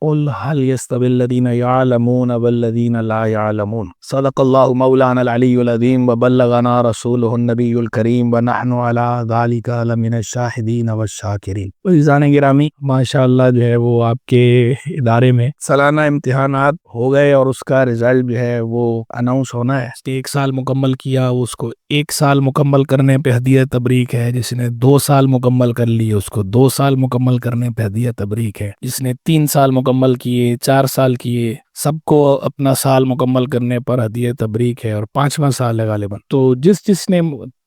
قل هل يستوي الذين يعلمون والذين لا يعلمون صدق الله مولانا العلي العظيم وبلغنا رسوله النبي الكريم ونحن على ذلك لمن الشاهدين والشاکرین۔ عزیزان گرامی، ماشاءاللہ جو ہے وہ آپ کے ادارے میں سالانہ امتحانات ہو گئے اور اس کا رزلٹ جو ہے وہ اناؤنس ہونا ہے۔ 1 سال مکمل کیا اس کو 1 سال مکمل کرنے پہ ہدیہ تبریک ہے، جس نے 2 سال مکمل کر لی اس کو 2 سال مکمل کرنے پہ ہدیہ تبریک ہے، جس نے 3 سال مکمل کیے 4 سال کیے سب کو اپنا سال مکمل کرنے پر ہدیہ تبریک ہے، اور 5واں سال ہے غالباً۔ تو جس نے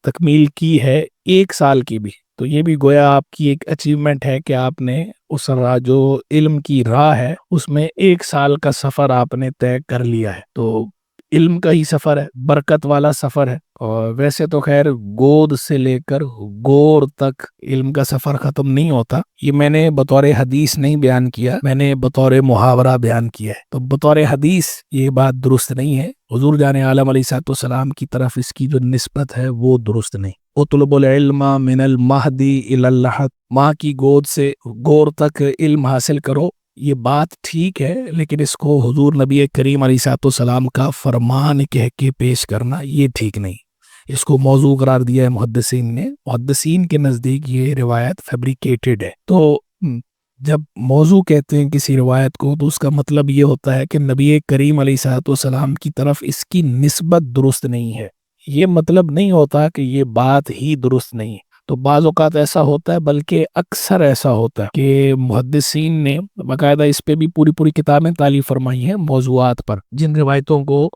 تکمیل کی ہے 1 سال کی بھی، تو یہ بھی گویا آپ کی ایک اچیومنٹ ہے کہ آپ نے اس راہ جو علم کی راہ ہے اس میں 1 سال کا سفر آپ نے طے کر لیا ہے۔ تو علم کا ہی سفر ہے، برکت والا سفر ہے، اور ویسے تو خیر گود سے لے کر گور تک علم کا سفر ختم نہیں ہوتا۔ یہ میں نے بطور حدیث نہیں بیان کیا، میں نے بطور محاورہ بیان کیا ہے۔ تو بطور حدیث یہ بات درست نہیں ہے، حضور جان عالم علیہ الصلوۃ والسلام کی طرف اس کی جو نسبت ہے وہ درست نہیں۔ اطلب العلم من المہدی الی اللحد، ماں کی گود سے گور تک علم حاصل کرو، یہ بات ٹھیک ہے، لیکن اس کو حضور نبی کریم علیہ الصلوۃ والسلام کا فرمان کہہ کے پیش کرنا یہ ٹھیک نہیں۔ اس کو موضوع قرار دیا ہے محدثین نے، محدثین کے نزدیک یہ روایت فیبریکیٹڈ ہے۔ تو جب موضوع کہتے ہیں کسی روایت کو تو اس کا مطلب یہ ہوتا ہے کہ نبی کریم علیہ الصلوۃ والسلام کی طرف اس کی نسبت درست نہیں ہے۔ یہ مطلب نہیں ہوتا کہ یہ بات ہی درست نہیں ہے۔ تو بعض اوقات ایسا ہوتا ہے، بلکہ اکثر ایسا ہوتا ہے کہ محدثین نے باقاعدہ اس پہ بھی پوری کتابیں تالیف فرمائی ہیں موضوعات پر، جن روایتوں کو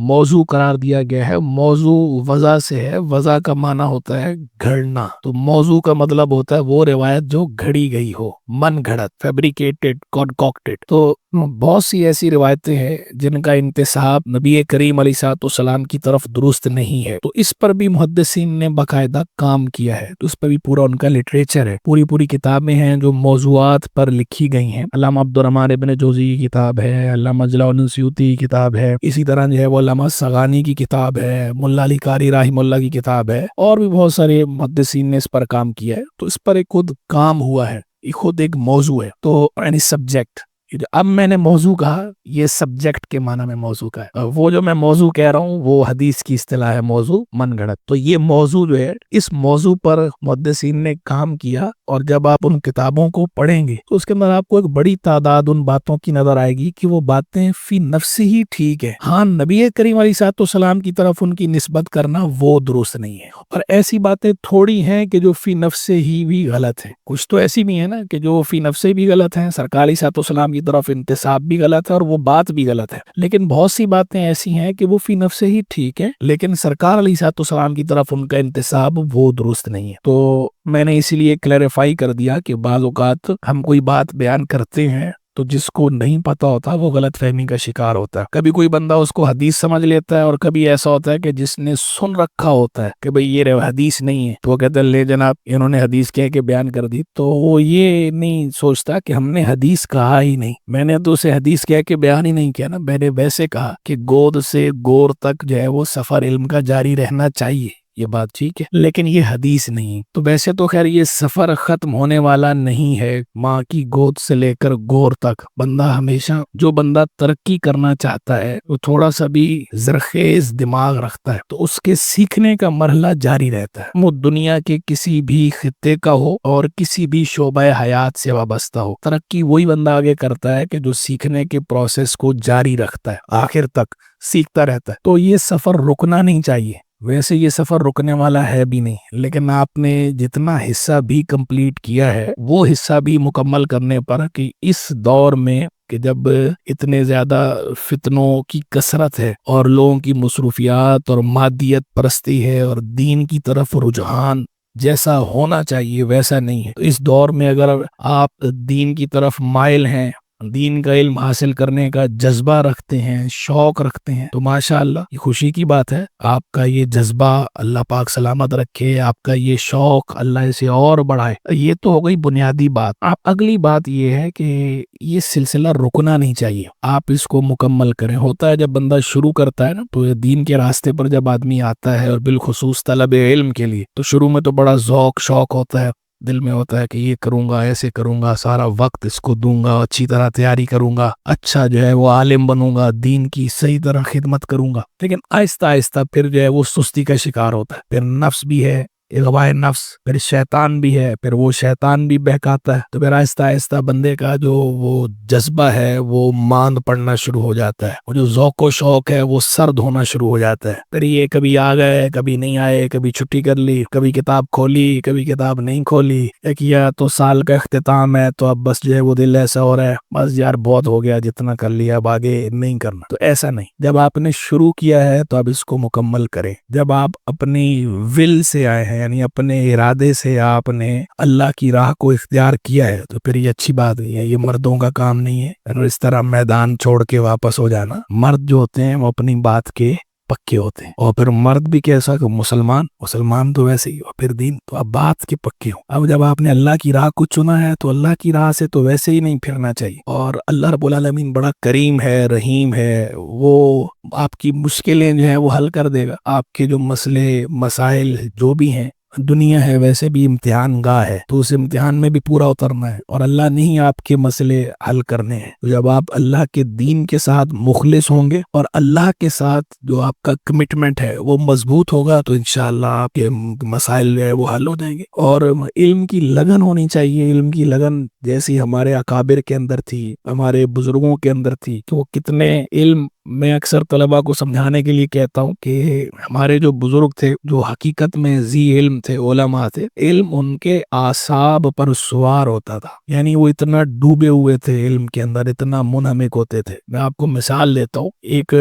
موضوع قرار دیا گیا ہے۔ موضوع وضع سے ہے، وضع کا معنی ہوتا ہے گھڑنا، تو موضوع کا مطلب ہوتا ہے وہ روایت جو گھڑی گئی ہو، من گھڑت، فیبریکیٹڈ، کنکاکٹڈ۔ تو بہت سی ایسی روایتیں ہیں جن کا انتساب نبی کریم علیہ الصلوۃ والسلام کی طرف درست نہیں ہے، تو اس پر بھی محدثین نے باقاعدہ کام کیا ہے، تو اس پر بھی پورا ان کا لٹریچر ہے، پوری کتابیں ہیں جو موضوعات پر لکھی گئی ہیں۔ علامہ عبدالرحمن ابن جوزی کی کتاب ہے، علامہ جلال الدین سیوطی کی کتاب ہے، اسی طرح جو ہے وہ علامہ صغانی کی کتاب ہے، ملا علی قاری رحمہ اللہ کی کتاب ہے، اور بھی بہت سارے محدثین نے اس پر کام کیا ہے۔ تو اس پر ایک خود کام ہوا ہے، یہ خود ایک موضوع ہے، تو یعنی سبجیکٹ۔ اب میں نے موضوع کہا، یہ سبجیکٹ کے معنی میں موضوع کا ہے، وہ جو میں موضوع کہہ رہا ہوں وہ حدیث کی اصطلاح ہے موضوع، من گھڑت۔ تو یہ موضوع جو ہے، اس موضوع پر محدثین نے کام کیا، اور جب آپ ان کتابوں کو پڑھیں گے تو اس کے اندر آپ کو ایک بڑی تعداد ان باتوں کی نظر آئے گی کہ وہ باتیں فی نفس ہی ٹھیک ہے، ہاں نبی کریم علیہ الصلوۃ والسلام کی طرف ان کی نسبت کرنا وہ درست نہیں ہے، اور ایسی باتیں تھوڑی ہیں کہ جو فی نفس ہی بھی غلط ہیں، کچھ تو ایسی بھی ہیں نا کہ جو فی نفس بھی غلط ہیں، سرکار علیہ الصلوۃ والسلام کی طرف انتساب بھی غلط ہے اور وہ بات بھی غلط ہے، لیکن بہت سی باتیں ایسی ہیں کہ وہ فی نفس ہی ٹھیک ہے، لیکن سرکار علیہ الصلوۃ والسلام کی طرف ان کا انتساب وہ درست نہیں ہے۔ تو میں نے اسی لیے کلیریفائی کر دیا کہ بعض اوقات ہم کوئی بات بیان کرتے ہیں تو جس کو نہیں پتا ہوتا وہ غلط فہمی کا شکار ہوتا ہے۔ کبھی کوئی بندہ اس کو حدیث سمجھ لیتا ہے، اور کبھی ایسا ہوتا ہے کہ جس نے سن رکھا ہوتا ہے کہ بھئی یہ حدیث نہیں ہے، تو وہ کہتا ہے لے جناب انہوں نے حدیث کہہ کے بیان کر دی، تو وہ یہ نہیں سوچتا کہ ہم نے حدیث کہا ہی نہیں، میں نے تو اسے حدیث کہہ کے بیان ہی نہیں کیا نا، میں نے ویسے کہا کہ گود سے گور تک جو ہے وہ سفر علم کا جاری رہنا چاہیے، یہ بات ٹھیک ہے، لیکن یہ حدیث نہیں۔ تو ویسے تو خیر یہ سفر ختم ہونے والا نہیں ہے، ماں کی گود سے لے کر گور تک بندہ ہمیشہ، جو بندہ ترقی کرنا چاہتا ہے وہ تھوڑا سا بھی زرخیز دماغ رکھتا ہے تو اس کے سیکھنے کا مرحلہ جاری رہتا ہے، وہ دنیا کے کسی بھی خطے کا ہو اور کسی بھی شعبہ حیات سے وابستہ ہو۔ ترقی وہی بندہ آگے کرتا ہے کہ جو سیکھنے کے پروسیس کو جاری رکھتا ہے، آخر تک سیکھتا رہتا ہے۔ تو یہ سفر رکنا نہیں چاہیے، ویسے یہ سفر رکنے والا ہے بھی نہیں، لیکن آپ نے جتنا حصہ بھی کمپلیٹ کیا ہے وہ حصہ بھی مکمل کرنے پر کہ اس دور میں کہ جب اتنے زیادہ فتنوں کی کثرت ہے اور لوگوں کی مصروفیات اور مادیت پرستی ہے اور دین کی طرف رجحان جیسا ہونا چاہیے ویسا نہیں ہے، تو اس دور میں اگر آپ دین کی طرف مائل ہیں، دین کا علم حاصل کرنے کا جذبہ رکھتے ہیں، شوق رکھتے ہیں، تو ماشاءاللہ یہ خوشی کی بات ہے۔ آپ کا یہ جذبہ اللہ پاک سلامت رکھے، آپ کا یہ شوق اللہ اسے اور بڑھائے۔ یہ تو ہو گئی بنیادی بات۔ اگلی بات یہ ہے کہ یہ سلسلہ رکنا نہیں چاہیے، آپ اس کو مکمل کریں۔ ہوتا ہے جب بندہ شروع کرتا ہے نا، تو دین کے راستے پر جب آدمی آتا ہے اور بالخصوص طلب علم کے لیے، تو شروع میں تو بڑا ذوق شوق ہوتا ہے، دل میں ہوتا ہے کہ یہ کروں گا، ایسے کروں گا، سارا وقت اس کو دوں گا، اچھی طرح تیاری کروں گا، اچھا جو ہے وہ عالم بنوں گا، دین کی صحیح طرح خدمت کروں گا، لیکن آہستہ آہستہ پھر جو ہے وہ سستی کا شکار ہوتا ہے، پھر نفس بھی ہے، اغوائے نفس، پھر شیطان بھی ہے، پھر وہ شیطان بھی بہکاتا ہے، تو پھر آہستہ آہستہ بندے کا جو وہ جذبہ ہے وہ ماند پڑنا شروع ہو جاتا ہے، وہ جو ذوق و شوق ہے وہ سرد ہونا شروع ہو جاتا ہے، پھر یہ کبھی آ گئے، کبھی نہیں آئے، کبھی چھٹی کر لی، کبھی کتاب کھولی، کبھی کتاب نہیں کھولی، ایک یا تو سال کا اختتام ہے تو اب بس جو ہے وہ دل ایسا ہو رہا ہے بس یار بہت ہو گیا، جتنا کر لیا اب آگے نہیں کرنا، تو ایسا نہیں، جب آپ نے شروع کیا ہے تو اب اس کو مکمل کریں، جب آپ اپنی ول سے آئے ہیں یعنی اپنے ارادے سے آپ نے اللہ کی راہ کو اختیار کیا ہے تو پھر یہ اچھی بات نہیں ہے، یہ مردوں کا کام نہیں ہے، اور اس طرح میدان چھوڑ کے واپس ہو جانا، مرد جو ہوتے ہیں وہ اپنی بات کے پکے ہوتے ہیں، اور پھر مرد بھی کیسا کہ مسلمان تو ویسے ہی، اور پھر دین تو اب بات کے پکے ہوں، اب جب آپ نے اللہ کی راہ کو چنا ہے تو اللہ کی راہ سے تو ویسے ہی نہیں پھرنا چاہیے، اور اللہ رب العالمین بڑا کریم ہے، رحیم ہے، وہ آپ کی مشکلیں جو ہیں وہ حل کر دے گا، آپ کے جو مسئلے مسائل جو بھی ہیں، دنیا ہے ویسے بھی امتحان گاہ ہے، تو اس امتحان میں بھی پورا اترنا ہے، اور اللہ نے ہی آپ کے مسئلے حل کرنے ہیں، تو جب آپ اللہ کے دین کے ساتھ مخلص ہوں گے اور اللہ کے ساتھ جو آپ کا کمٹمنٹ ہے وہ مضبوط ہوگا تو انشاءاللہ آپ کے مسائل جو ہے وہ حل ہو جائیں گے، اور علم کی لگن ہونی چاہیے، علم کی لگن جیسی ہمارے اکابر کے اندر تھی، ہمارے بزرگوں کے اندر تھی، کہ وہ کتنے علم، میں اکثر طلباء کو سمجھانے کے لیے کہتا ہوں کہ ہمارے جو بزرگ تھے جو حقیقت میں ذی علم تھے، علماء تھے، علم ان کے اعصاب پر سوار ہوتا تھا، یعنی وہ اتنا ڈوبے ہوئے تھے علم کے اندر، اتنا منہمک ہوتے تھے۔ میں آپ کو مثال دیتا ہوں، ایک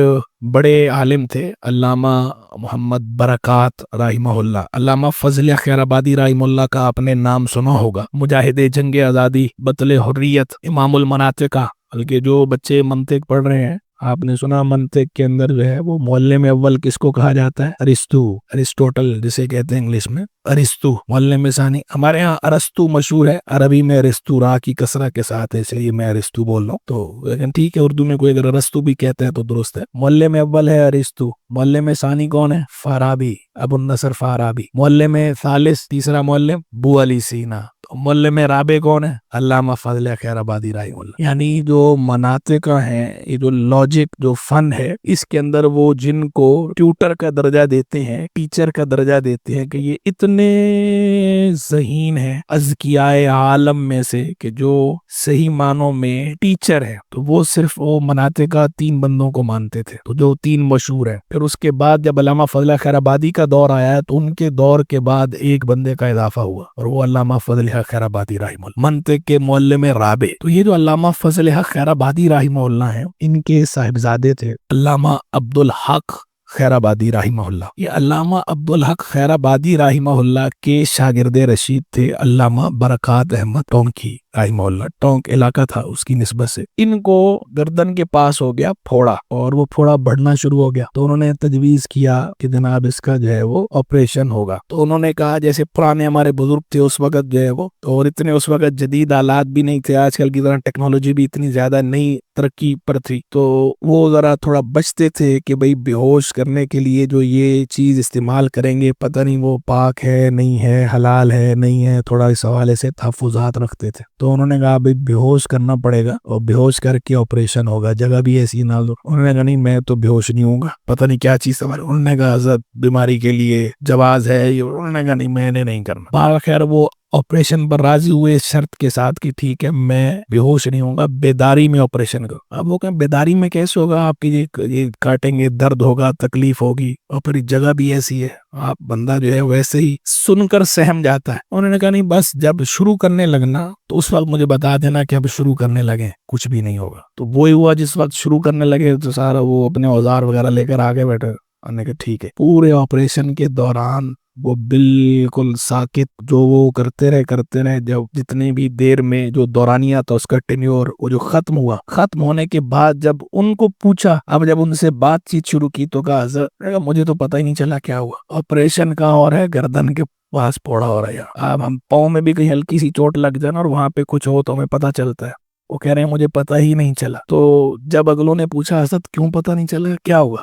بڑے عالم تھے علامہ محمد برکات رحمہ اللہ، علامہ فضل خیر آبادی رحمہ اللہ کا آپ نے نام سنا ہوگا، مجاہد جنگ آزادی، بطل حریت، امام المناطق، بلکہ جو بچے منطق پڑھ رہے ہیں آپ نے سنا منطق کے اندر جو ہے وہ معلم اول کس کو کہا جاتا ہے؟ ارسطوٹل جسے کہتے ہیں انگلش میں، ارسطو معلم ثانی، ہمارے ہاں ارسطو مشہور ہے، عربی میں ارسطو را کی کسرہ کے ساتھ ہے، اس لیے میں ارسطو بول رہا ہوں، تو لیکن ٹھیک ہے اردو میں کوئی اگر ارسطو بھی کہتے ہیں تو درست ہے۔ معلم اول ہے ارسطو، معلم ثانی کون ہے؟ فارابی، ابو النصر فارابی، معلم ثالث تیسرا معلم ابو علی سینا، معلم رابع کون ہے؟ علامہ فضل خیر آبادی رحمہ اللہ۔ یعنی جو مناطق ہیں، یہ جو لاجک جو فن ہے، اس کے اندر وہ جن کو ٹیوٹر کا درجہ دیتے ہیں، ٹیچر کا درجہ دیتے ہیں کہ یہ اتنے ذہین ہیں اذکیاء عالم میں سے کہ جو صحیح معنوں میں ٹیچر ہے، تو وہ صرف وہ مناطق کا 3 بندوں کو مانتے تھے، تو جو 3 مشہور ہیں۔ پھر اس کے بعد جب علامہ فضل خیر آبادی کا دور آیا ہے تو ان کے دور کے بعد ایک بندے کا اضافہ ہوا، اور وہ علامہ فضل خیر آبادی رحمہ اللہ، منطق کے معلم رابع۔ تو یہ جو علامہ فضل خیر آبادی رحمہ اللہ ہیں، ان کے صاحبزادے تھے علامہ عبدالحق خیر آبادی رحمہ اللہ۔ یہ علامہ عبدالحق خیر آبادی رحمہ اللہ کے شاگرد رشید تھے علامہ برکات احمد ٹونکی رحمہ اللہ، ٹونک علاقہ تھا اس کی نسبت سے۔ ان کو گردن کے پاس ہو گیا پھوڑا، اور وہ پھوڑا بڑھنا شروع ہو گیا، تو انہوں نے تجویز کیا کہ جناب اس کا جو ہے وہ آپریشن ہوگا، تو انہوں نے کہا جیسے پرانے ہمارے بزرگ تھے اس وقت جو ہے وہ، اور اتنے اس وقت جدید آلات بھی نہیں تھے، آج کل کی طرح ٹیکنالوجی بھی اتنی زیادہ نئی ترقی پر تھی، تو وہ ذرا تھوڑا بچتے تھے کہ بھئی بے ہوش کرنے کے لیے جو یہ چیز استعمال کریں گے پتہ نہیں وہ پاک ہے نہیں ہے، حلال ہے نہیں ہے، تھوڑا اس حوالے سے تحفظات رکھتے تھے، تو انہوں نے کہا بھئی بے ہوش کرنا پڑے گا اور بے ہوش کر کے آپریشن ہوگا، جگہ بھی ایسی نہ دو۔ انہوں نے کہا نہیں میں تو بے ہوش نہیں ہوں گا، پتہ نہیں کیا چیز سوال، انہوں نے کہا حضرت بیماری کے لیے جواز ہے، انہوں نے کہا نہیں میں نے نہیں کرنا۔ بخیر وہ آپریشن پر راضی ہوئے اس شرط کے ساتھ کہ ٹھیک ہے میں بے ہوش نہیں ہوں گا، بیداری میں آپریشن کرو۔ اب وہ کہیں بیداری میں کیسے ہوگا، آپ کی یہ کاٹیں گے، درد ہوگا، تکلیف ہوگی، اور پھر جگہ بھی ایسی ہے، آپ بندہ جو ہے ویسے ہی سن کر سہم جاتا ہے۔ انہوں نے کہا نہیں بس جب شروع کرنے لگنا تو اس وقت مجھے بتا دینا کہ اب شروع کرنے لگے، کچھ بھی نہیں ہوگا۔ تو وہی ہوا، جس وقت شروع کرنے لگے تو سارا وہ اپنے اوزار وغیرہ لے کر آگے بیٹھے، انہوں نے کہا ٹھیک ہے۔ پورے آپریشن کے دوران وہ بالکل ساکت، جو وہ کرتے رہے، جب جتنی بھی دیر میں جو دورانیہ تھا اس کا ٹینیور وہ جو ختم ہوا، ختم ہونے کے بعد جب ان کو پوچھا، اب جب ان سے بات چیت شروع کی تو کہا حضرت مجھے تو پتہ ہی نہیں چلا کیا ہوا، آپریشن کہاں ہو رہا ہے، گردن کے پاس پھوڑا ہو رہا ہے، اب ہم پاؤں میں بھی کہیں ہلکی سی چوٹ لگ جائے نا اور وہاں پہ کچھ ہو تو ہمیں پتہ چلتا ہے، وہ کہہ رہے ہیں مجھے پتہ ہی نہیں چلا۔ تو جب اگلوں نے پوچھا حضرت کیوں پتہ نہیں چلا، کیا ہوا،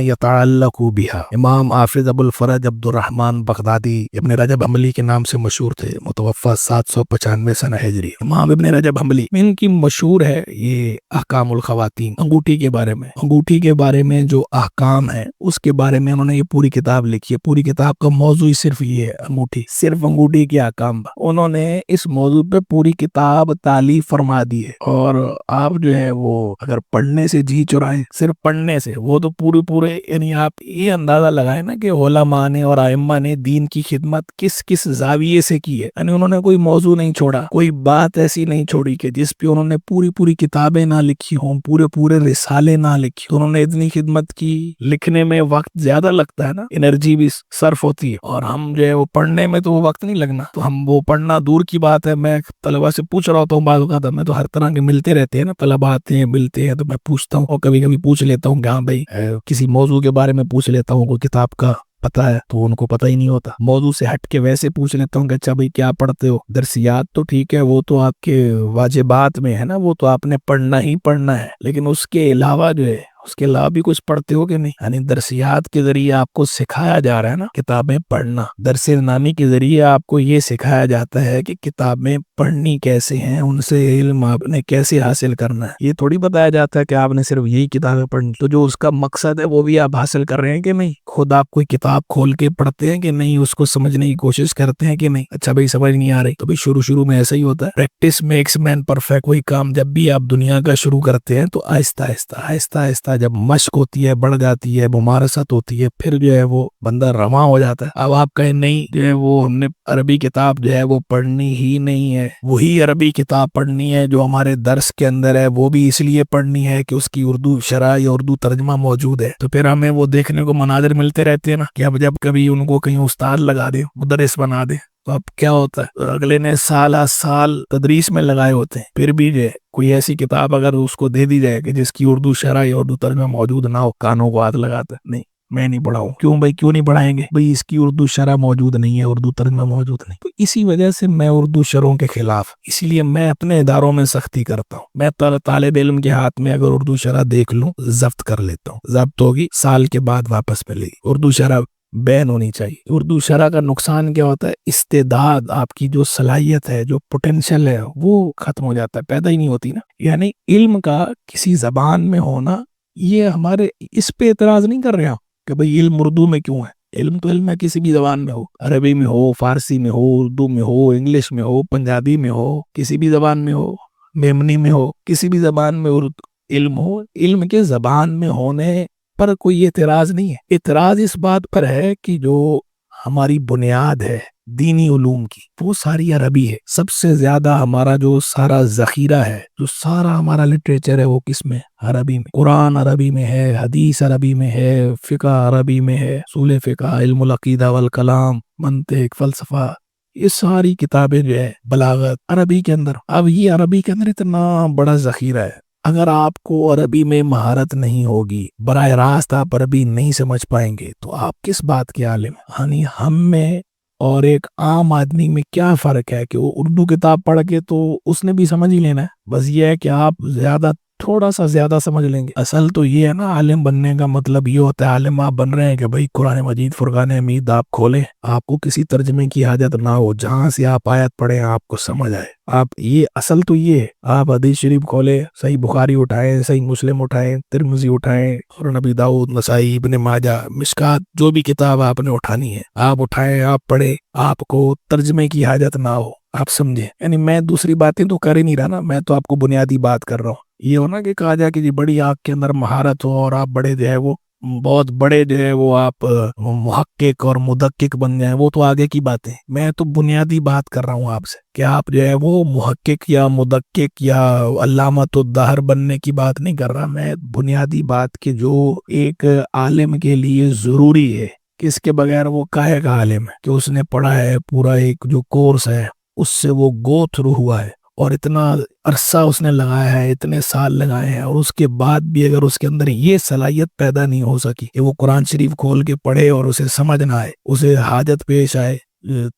یتعلق بها. امام حافظ ابو الفرج عبد الرحمن بغدادی ابن رجب حنبلی کے نام سے مشہور تھے، متوفی 795 سنہ ہجری. امام ابن رجب حنبلی ان کی مشہور ہے یہ احکام الخواتین، انگوٹھی کے بارے میں. انگوٹھی کے بارے میں جو احکام ہے اس کے بارے میں انہوں نے یہ پوری کتاب لکھی ہے. پوری کتاب کا موضوع صرف یہ ہے، انگوٹھی، صرف انگوٹھی کے احکام. انہوں نے اس موضوع پہ پوری کتاب تالیف فرما دی ہے. اور آپ جو ہے وہ اگر پڑھنے سے جی چرائیں، صرف پڑھنے سے، وہ تو پورے یعنی آپ یہ اندازہ لگائیں نا کہ علماء نے اور ائمہ نے دین کی خدمت کس کس زاویے سے کی ہے. یعنی انہوں نے کوئی موضوع نہیں چھوڑا، کوئی بات ایسی نہیں چھوڑی کہ جس پہ انہوں نے پوری کتابیں نہ لکھی ہوں، پورے رسالے نہ لکھی. انہوں نے اتنی خدمت کی. لکھنے میں وقت زیادہ لگتا ہے نا، انرجی بھی صرف ہوتی ہے، اور ہم جو ہے وہ پڑھنے میں تو وہ وقت نہیں لگنا. تو ہم وہ پڑھنا دور کی بات ہے. میں طلبا سے پوچھ رہا ہوتا ہوں بعض اوقات، میں تو ہر طرح کے ملتے رہتے ہیں نا، طلبا آتے ہیں ملتے ہیں، تو میں پوچھتا ہوں اور کبھی پوچھ لیتا ہوں کہ ہاں بھائی کسی موضوع کے بارے میں پوچھ لیتا ہوں، کوئی کتاب کا پتا ہے تو ان کو پتہ ہی نہیں ہوتا. موضوع سے ہٹ کے ویسے پوچھ لیتا ہوں کہ اچھا بھائی کیا پڑھتے ہو. درسیات تو ٹھیک ہے، وہ تو آپ کے واجبات میں ہے نا، وہ تو آپ نے پڑھنا ہی پڑھنا ہے، لیکن اس کے علاوہ جو ہے اس کے علاوہ بھی کچھ پڑھتے ہو کہ نہیں. یعنی درسیات کے ذریعے آپ کو سکھایا جا رہا ہے نا کتابیں پڑھنا. درس نامی کے ذریعے آپ کو یہ سکھایا جاتا ہے کہ کتابیں پڑھنی کیسے ہیں، ان سے علم آپ نے کیسے حاصل کرنا ہے. یہ تھوڑی بتایا جاتا ہے کہ آپ نے صرف یہی کتابیں پڑھنی. تو جو اس کا مقصد ہے وہ بھی آپ حاصل کر رہے ہیں کہ نہیں. خود آپ کوئی کتاب کھول کے پڑھتے ہیں کہ نہیں، اس کو سمجھنے کی کوشش کرتے ہیں کہ نہیں. اچھا بھائی سمجھ نہیں آ رہی تو بھی شروع میں ایسا ہی ہوتا ہے. Practice makes man perfect. کوئی کام جب بھی آپ دنیا کا شروع کرتے ہیں تو آہستہ جب مشق ہوتی ہے، بڑھ جاتی ہے، ممارست ہوتی ہے، پھر جو ہے وہ بندہ رواں ہو جاتا ہے. اب آپ کہیں نہیں جو ہے وہ ہم نے عربی کتاب جو ہے وہ پڑھنی ہی نہیں ہے، وہی عربی کتاب پڑھنی ہے جو ہمارے درس کے اندر ہے، وہ بھی اس لیے پڑھنی ہے کہ اس کی اردو شرح یا اردو ترجمہ موجود ہے. تو پھر ہمیں وہ دیکھنے کو مناظر ملتے رہتے ہیں نا کہ اب جب کبھی ان کو کہیں استاد لگا دے، مدرس بنا دے، تو اب کیا ہوتا ہے، اگلے نے سال تدریس میں لگائے ہوتے ہیں، پھر بھی جو ہے کوئی ایسی کتاب اگر اس کو دے دی جائے کہ جس کی اردو شرح یا اردو ترجمہ موجود نہ ہو، کانوں کو ہاتھ لگاتا ہے، نہیں میں نہیں پڑھاؤں. کیوں بھائی، کیوں نہیں پڑھائیں گے بھائی؟ اس کی اردو شرح موجود نہیں ہے، اردو ترجمہ موجود نہیں. تو اسی وجہ سے میں اردو شرحوں کے خلاف، اسی لیے میں اپنے اداروں میں سختی کرتا ہوں. میں طالب علم کے ہاتھ میں اگر اردو شرح دیکھ لوں ضبط کر لیتا ہوں. ضبط ہوگی، سال کے بعد واپس ملے گی. اردو شرح بین ہونی چاہیے. اردو شرح کا نقصان کیا ہوتا ہے؟ استعداد، آپ کی جو صلاحیت ہے، جو پوٹینشل ہے، وہ ختم ہو جاتا ہے، پیدا ہی نہیں ہوتی نا. یعنی علم کا کسی زبان میں ہونا، یہ ہمارے اس پہ اعتراض نہیں کر رہے ہوں کہ بھئی علم اردو میں کیوں ہے. علم تو علم ہے، کسی بھی زبان میں ہو، عربی میں ہو، فارسی میں ہو، اردو میں ہو، انگلش میں ہو، پنجابی میں ہو، کسی بھی زبان میں ہو، میمنی میں ہو، کسی بھی زبان میں علم ہو. علم کے زبان میں ہونے پر کوئی اعتراض نہیں ہے. اعتراض اس بات پر ہے کہ جو ہماری بنیاد ہے دینی علوم کی، وہ ساری عربی ہے. سب سے زیادہ ہمارا جو سارا ذخیرہ ہے، جو سارا ہمارا لٹریچر ہے، وہ کس میں؟ عربی میں. قرآن عربی میں ہے، حدیث عربی میں ہے، فقہ عربی میں ہے، اصول فقہ، علم العقیدہ والکلام، منطق، فلسفہ، یہ ساری کتابیں جو ہے بلاغت عربی کے اندر. اب یہ عربی کے اندر اتنا بڑا ذخیرہ ہے. اگر آپ کو عربی میں مہارت نہیں ہوگی، براہ راست آپ عربی نہیں سمجھ پائیں گے، تو آپ کس بات کے عالم ہیں؟ یعنی ہم میں اور ایک عام آدمی میں کیا فرق ہے کہ وہ اردو کتاب پڑھ کے تو اس نے بھی سمجھ ہی لینا ہے، بس یہ ہے کہ آپ تھوڑا سا زیادہ سمجھ لیں گے. اصل تو یہ ہے نا، عالم بننے کا مطلب یہ ہوتا ہے، عالم آپ بن رہے ہیں کہ بھئی قرآن مجید، فرقان حمید آپ کھولیں، آپ کو کسی ترجمے کی حاجت نہ ہو، جہاں سے آپ آیت پڑھیں آپ کو سمجھ آئے. آپ یہ اصل تو یہ ہے، آپ حدیث شریف کھولیں، صحیح بخاری اٹھائیں، صحیح مسلم اٹھائیں، ترمذی اٹھائیں، اور نبی داؤد، نسائی، ابن ماجہ، مشکات، جو بھی کتاب آپ نے اٹھانی ہے آپ اٹھائیں، آپ پڑھیں، آپ کو ترجمے کی حاجت نہ ہو. آپ سمجھیں؟ یعنی میں دوسری باتیں تو کر ہی نہیں رہا نا، میں تو آپ کو بنیادی بات کر رہا ہوں. یہ ہونا کہ کہا جائے کہ جی بڑی آپ کے اندر مہارت ہو اور آپ بڑے جو ہے وہ بہت بڑے جو ہے وہ آپ محقق اور مدقق بن جائیں، وہ تو آگے کی باتیں. میں تو بنیادی بات کر رہا ہوں آپ سے کہ آپ جو ہے وہ محقق یا مدقق یا علامۃ الدہر بننے کی بات نہیں کر رہا. میں بنیادی بات کہ جو ایک عالم کے لیے ضروری ہے، کہ اس کے بغیر وہ کاہے کا عالم ہے کہ اس نے پڑھا ہے، پورا ایک جو کورس ہے اس سے وہ گو تھرو ہوا ہے، اور اتنا عرصہ اس نے لگایا ہے، اتنے سال لگائے ہیں، اور اس کے بعد بھی اگر اس کے اندر یہ صلاحیت پیدا نہیں ہو سکی کہ وہ قرآن شریف کھول کے پڑھے اور اسے سمجھ نہ آئے، اسے حاجت پیش آئے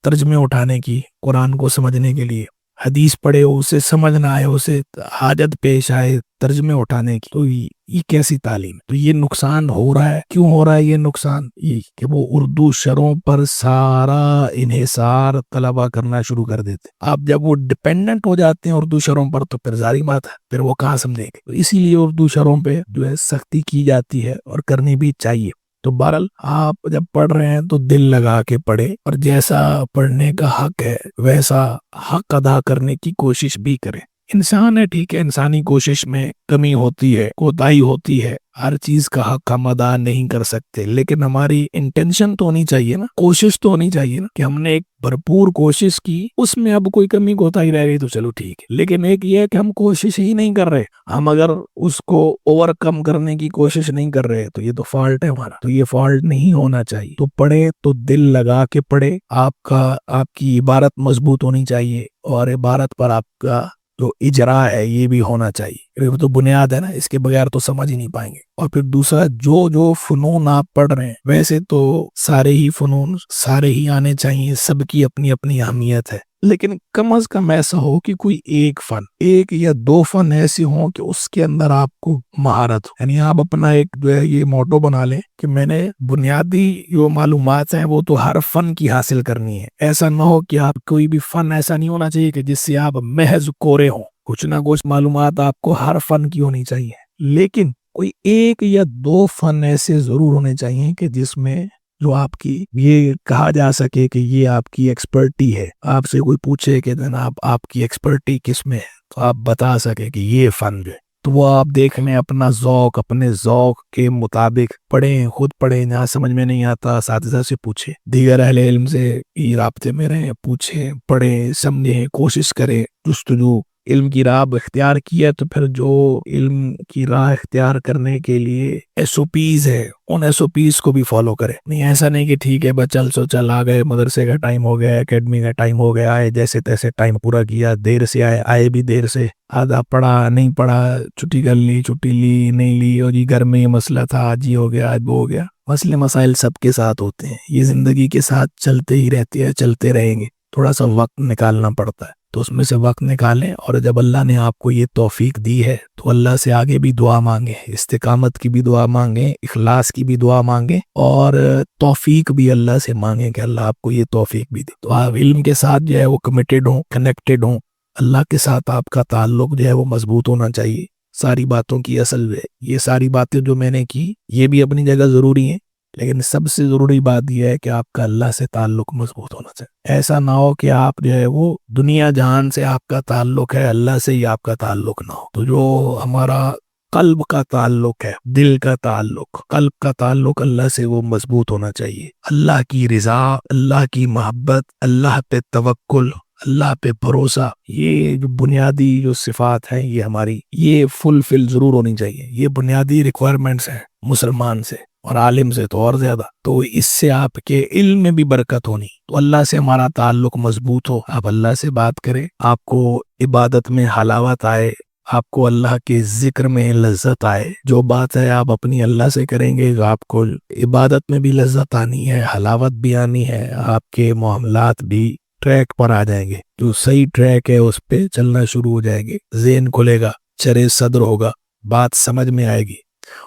ترجمے اٹھانے کی قرآن کو سمجھنے کے لیے، حدیث پڑھے اسے سمجھ نہ آئے، اسے حاجت پیش آئے ترجمے اٹھانے کی، تو یہ کیسی تعلیم ہے؟ تو یہ نقصان ہو رہا ہے۔ کیوں ہو رہا ہے یہ نقصان؟ یہ کہ وہ اردو شرحوں پر سارا انحصار طلبہ کرنا شروع کر دیتے۔ آپ جب وہ ڈپینڈنٹ ہو جاتے ہیں اردو شرحوں پر تو پھر ظاہری بات ہے پھر وہ کہاں سمجھیں گے۔ تو اسی لیے اردو شرحوں پہ جو ہے سختی کی جاتی ہے اور کرنی بھی چاہیے۔ تو بہرحال آپ جب پڑھ رہے ہیں تو دل لگا کے پڑھے، اور جیسا پڑھنے کا حق ہے ویسا حق ادا کرنے کی کوشش بھی کریں۔ انسان ہے، ٹھیک ہے، انسانی کوشش میں کمی ہوتی ہے، کوتاہی ہوتی ہے، ہر چیز کا حق ہم ادا نہیں کر سکتے، لیکن ہماری انٹینشن تو ہونی چاہیے نا، کوشش تو ہونی چاہیے نا کہ ہم نے ایک بھرپور کوشش کی، اس میں اب کوئی کمی کوتاہی رہ گئی تو چلو ٹھیک ہے، لیکن ایک یہ ہے کہ ہم کوشش ہی نہیں کر رہے، ہم اگر اس کو اوور کم کرنے کی کوشش نہیں کر رہے تو یہ تو فالٹ ہے ہمارا، تو یہ فالٹ نہیں ہونا چاہیے۔ تو پڑھے تو دل لگا کے پڑھے، آپ کی عبارت مضبوط ہونی چاہیے، اور عبارت پر آپ کا جو اجرا ہے یہ بھی ہونا چاہیے، یہ تو بنیاد ہے نا، اس کے بغیر تو سمجھ ہی نہیں پائیں گے۔ اور پھر دوسرا، جو فنون آپ پڑھ رہے ہیں، ویسے تو سارے ہی فنون سارے ہی آنے چاہیے، سب کی اپنی اپنی اہمیت ہے، لیکن کم از کم ایسا ہو کہ کوئی ایک یا دو فن ایسے ہوں کہ اس کے اندر آپ کو مہارت ہو، یعنی آپ اپنا ایک جو ہے یہ موٹو بنا لیں کہ میں نے بنیادی جو معلومات ہیں وہ تو ہر فن کی حاصل کرنی ہے۔ ایسا نہ ہو کہ آپ کوئی بھی فن ایسا نہیں ہونا چاہیے کہ جس سے آپ محض کورے ہوں، کچھ نہ کچھ معلومات آپ کو ہر فن کی ہونی چاہیے، لیکن کوئی ایک یا دو فن ایسے ضرور ہونے چاہیے کہ جس میں جو آپ کی یہ کہا جا سکے کہ یہ آپ کی ایکسپرٹی ہے۔ آپ سے کوئی پوچھے کہ جناب آپ کی ایکسپرٹی کس میں ہے، تو آپ بتا سکے کہ یہ فن جو ہے، تو وہ آپ دیکھ لیں، اپنا ذوق، اپنے ذوق کے مطابق پڑھیں، خود پڑھیں، جہاں سمجھ میں نہیں آتا اساتذہ سے پوچھیں، دیگر اہل علم سے رابطے میں رہیں، پوچھیں، پڑھیں، سمجھیں، کوشش کریں، جستجو علم کی راہ اختیار کی ہے تو پھر جو علم کی راہ اختیار کرنے کے لیے ایس او پیز ہے ان ایس او پیز کو بھی فالو کرے۔ نہیں ایسا نہیں کہ ٹھیک ہے بس چل آ گئے، مدرسے کا ٹائم ہو گیا، اکیڈمی کا ٹائم ہو گیا، آئے جیسے تیسے ٹائم پورا کیا، دیر سے آئے بھی دیر سے، آدھا پڑھا نہیں پڑھا، چھٹی کر لی، چھٹی لی نہیں لی، اور جی گھر میں یہ مسئلہ تھا، آج یہ ہو گیا، آج وہ ہو گیا۔ مسئلے مسائل سب کے ساتھ ہوتے ہیں، یہ زندگی کے ساتھ چلتے ہی رہتے ہیں، چلتے رہیں گے، تھوڑا سا وقت نکالنا پڑتا ہے، تو اس میں سے وقت نکالیں، اور جب اللہ نے آپ کو یہ توفیق دی ہے تو اللہ سے آگے بھی دعا مانگیں، استقامت کی بھی دعا مانگیں، اخلاص کی بھی دعا مانگیں، اور توفیق بھی اللہ سے مانگیں کہ اللہ آپ کو یہ توفیق بھی دے۔ تو آپ علم کے ساتھ جو ہے وہ کمیٹڈ ہوں، کنیکٹڈ ہوں، اللہ کے ساتھ آپ کا تعلق جو ہے وہ مضبوط ہونا چاہیے۔ ساری باتوں کی اصل ہے، یہ ساری باتیں جو میں نے کی یہ بھی اپنی جگہ ضروری ہیں، لیکن سب سے ضروری بات یہ ہے کہ آپ کا اللہ سے تعلق مضبوط ہونا چاہیے۔ ایسا نہ ہو کہ آپ جو ہے وہ دنیا جہان سے آپ کا تعلق ہے، اللہ سے ہی آپ کا تعلق نہ ہو۔ تو جو ہمارا قلب کا تعلق ہے، دل کا تعلق، قلب کا تعلق اللہ سے وہ مضبوط ہونا چاہیے۔ اللہ کی رضا، اللہ کی محبت، اللہ پہ توکل، اللہ پہ بھروسہ، یہ جو بنیادی جو صفات ہیں یہ ہماری یہ فل ضرور ہونی چاہیے۔ یہ بنیادی ریکوائرمنٹس ہیں مسلمان سے، اور عالم سے تو اور زیادہ۔ تو اس سے آپ کے علم میں بھی برکت ہونی، تو اللہ سے ہمارا تعلق مضبوط ہو، آپ اللہ سے بات کریں، آپ کو عبادت میں حلاوت آئے، آپ کو اللہ کے ذکر میں لذت آئے۔ جو بات ہے آپ اپنی اللہ سے کریں گے تو آپ کو عبادت میں بھی لذت آنی ہے، حلاوت بھی آنی ہے، آپ کے معاملات بھی ٹریک پر آ جائیں گے، جو صحیح ٹریک ہے اس پہ چلنا شروع ہو جائیں گے، ذہن کھلے گا، چرے صدر ہوگا، بات سمجھ میں آئے گی۔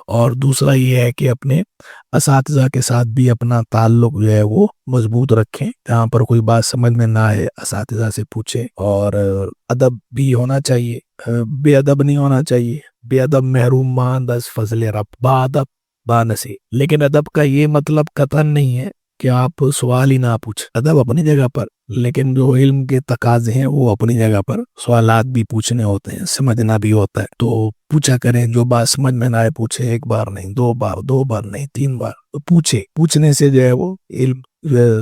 اور دوسرا یہ ہے کہ اپنے اساتذہ کے ساتھ بھی اپنا تعلق جو ہے وہ مضبوط رکھیں، جہاں پر کوئی بات سمجھ میں نہ آئے اساتذہ سے پوچھیں، اور ادب بھی ہونا چاہیے، بے ادب نہیں ہونا چاہیے۔ بے ادب محروم ماند از فضل رب، با ادب با نصیب۔ لیکن ادب کا یہ مطلب قطعاً نہیں ہے کہ آپ سوال ہی نہ پوچھ، ادب اپنی جگہ پر، لیکن جو علم کے تقاضے ہیں وہ اپنی جگہ پر، سوالات بھی پوچھنے ہوتے ہیں، سمجھنا بھی ہوتا ہے، تو پوچھا کریں، جو بات سمجھ میں نہ آئے پوچھے، ایک بار نہیں، دو بار نہیں، 3 بار، تو پوچھنے سے جو ہے وہ علم،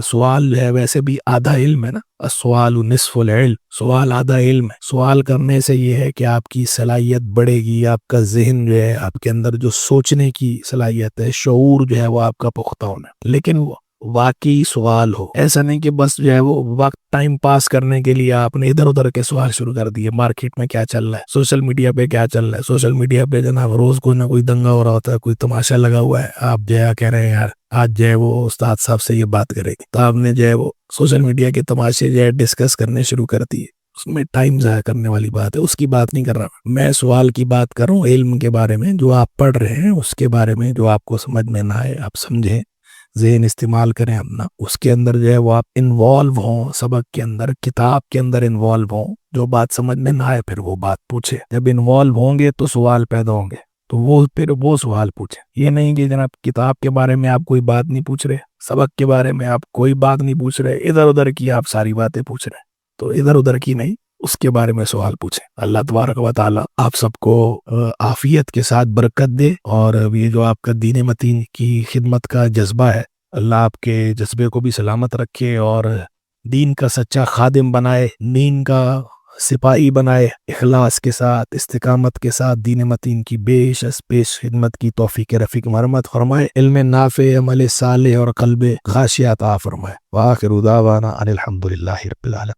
سوال جو ہے ویسے بھی آدھا علم ہے نا، السؤال نصف العلم، سوال آدھا علم ہے۔ سوال کرنے سے یہ ہے کہ آپ کی صلاحیت بڑھے گی، آپ کا ذہن جو ہے، آپ کے اندر جو سوچنے کی صلاحیت ہے، شعور جو ہے وہ آپ کا پختہ ہونا ہے، لیکن وہ واقعی سوال ہو، ایسا نہیں کہ بس جو ہے وہ وقت ٹائم پاس کرنے کے لیے آپ نے ادھر ادھر کے سوال شروع کر دیے، مارکیٹ میں کیا چل رہا ہے، سوشل میڈیا پہ کیا چل رہا ہے، سوشل میڈیا پہ جناب روز کوئی نہ کوئی دنگا ہو رہا ہوتا ہے، کوئی تماشا لگا ہوا ہے، آپ جو ہے کہہ رہے ہیں یار آج جو ہے وہ استاد صاحب سے یہ بات کرے گی، تو آپ نے جو ہے وہ سوشل میڈیا کے تماشے جو ہے ڈسکس کرنے شروع کر دیے۔ اس میں ٹائم ضائع کرنے والی بات ہے، اس کی بات نہیں کر رہا میں سوال کی بات کر رہا ہوں علم کے بارے میں، جو آپ پڑھ رہے ہیں اس کے بارے میں، جو آپ کو سمجھ میں نہ آئے آپ سمجھیں، ذہن استعمال کریں اپنا، اس کے اندر جو ہے وہ آپ انوالو ہوں، سبق کے اندر، کتاب کے اندر انوالو ہوں، جو بات سمجھ میں نہ آئے پھر وہ بات پوچھے، جب انوالو ہوں گے تو سوال پیدا ہوں گے، تو وہ پھر وہ سوال پوچھیں، یہ نہیں کہ جناب کتاب کے بارے میں آپ کوئی بات نہیں پوچھ رہے، سبق کے بارے میں آپ کوئی بات نہیں پوچھ رہے، ادھر ادھر کی آپ ساری باتیں پوچھ رہے ہیں، تو ادھر ادھر کی نہیں، اس کے بارے میں سوال پوچھیں۔ اللہ تبارک و تعالی آپ سب کو عافیت کے ساتھ برکت دے، اور یہ جو آپ کا دین متین کی خدمت کا جذبہ ہے، اللہ آپ کے جذبے کو بھی سلامت رکھے اور دین کا سچا خادم بنائے، دین کا سپاہی بنائے، اخلاص کے ساتھ، استقامت کے ساتھ دین متین کی بیش از پیش خدمت کی توفیق رفیق مرمت فرمائے، علم نافع، عمل صالح اور قلب خاشع عطا فرمائے۔ وآخر دعوانا ان الحمدللہ رب العالمین۔